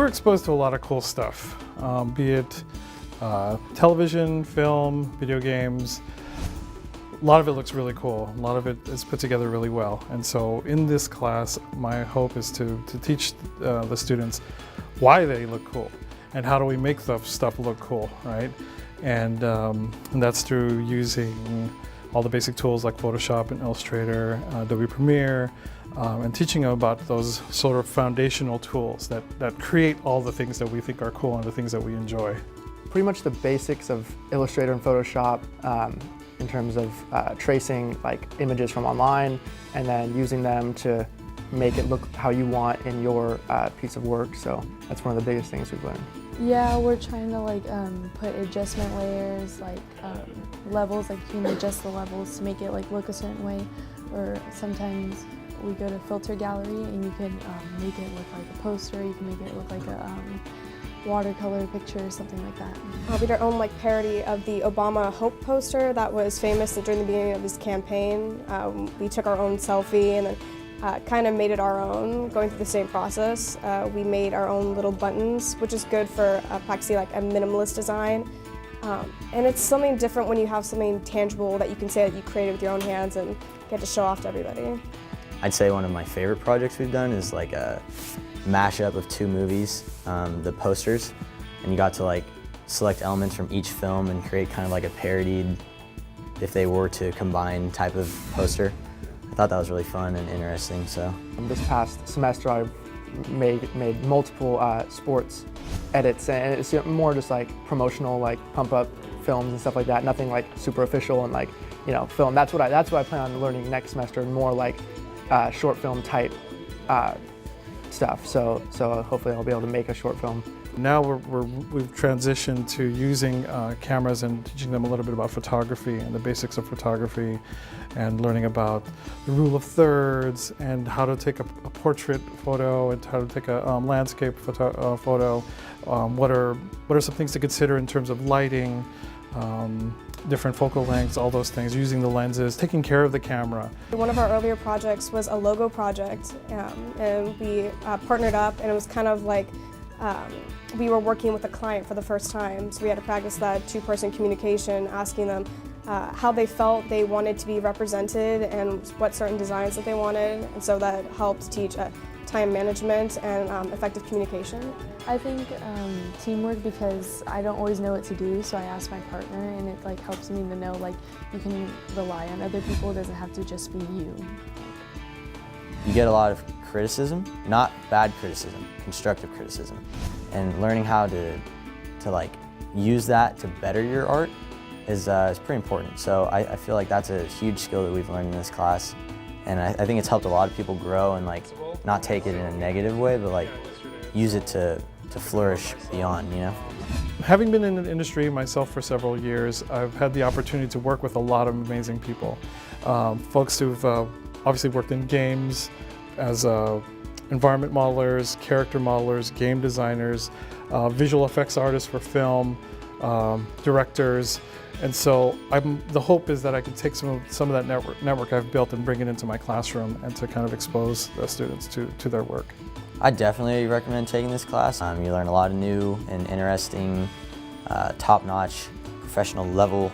we're exposed to a lot of cool stuff, be it television, film, video games. A lot of it looks really cool. A lot of it is put together really well. And so in this class, my hope is to teach the students why they look cool and how do we make the stuff look cool, right? And that's through using all the basic tools like Photoshop and Illustrator, Adobe Premiere, and teaching them about those sort of foundational tools that create all the things that we think are cool and the things that we enjoy. Pretty much the basics of Illustrator and Photoshop in terms of tracing like images from online and then using them to make it look how you want in your piece of work. So that's one of the biggest things we've learned. Yeah, we're trying to like put adjustment layers, like levels, like you can adjust the levels to make it like look a certain way. Or sometimes we go to filter gallery and you can make it look like a poster, you can make it look like a watercolor picture or something like that. We did our own like parody of the Obama Hope poster that was famous during the beginning of his campaign. We took our own selfie and then kind of made it our own, going through the same process. We made our own little buttons, which is good for practicing like a minimalist design. And it's something different when you have something tangible that you can say that you created with your own hands and get to show off to everybody. I'd say one of my favorite projects we've done is like a mashup of two movies, the posters, and you got to like select elements from each film and create kind of like a parodied, if they were to combine, type of poster. I thought that was really fun and interesting. So this past semester I've made multiple sports edits, and it's more just like promotional, like pump up films and stuff like that. Nothing like super official and like, you know, film. That's what I plan on learning next semester, more like short film type stuff. So hopefully I'll be able to make a short film. Now we've transitioned to using cameras and teaching them a little bit about photography and the basics of photography and learning about the rule of thirds and how to take a portrait photo and how to take a landscape photo. What are some things to consider in terms of lighting, different focal lengths, all those things, using the lenses, taking care of the camera. One of our earlier projects was a logo project, and we partnered up, and it was kind of like we were working with a client for the first time, so we had to practice that two-person communication, asking them how they felt they wanted to be represented and what certain designs that they wanted, and so that helped teach time management and effective communication. I think teamwork, because I don't always know what to do, so I ask my partner, and it like helps me to know like you can rely on other people. It doesn't have to just be you. you get a lot of criticism, not bad criticism, constructive criticism, and learning how to like use that to better your art is pretty important. So I feel like that's a huge skill that we've learned in this class, and I think it's helped a lot of people grow and like not take it in a negative way, but like use it to flourish beyond, you know? Having been in the industry myself for several years, I've had the opportunity to work with a lot of amazing people. Folks who've obviously worked in games as environment modelers, character modelers, game designers, visual effects artists for film, directors. And so the hope is that I can take some of that network I've built and bring it into my classroom and to kind of expose the students to their work. I definitely recommend taking this class. You learn a lot of new and interesting, top-notch, professional level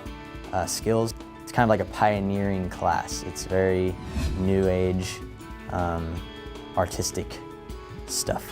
skills. It's kind of like a pioneering class. It's very new age, artistic stuff.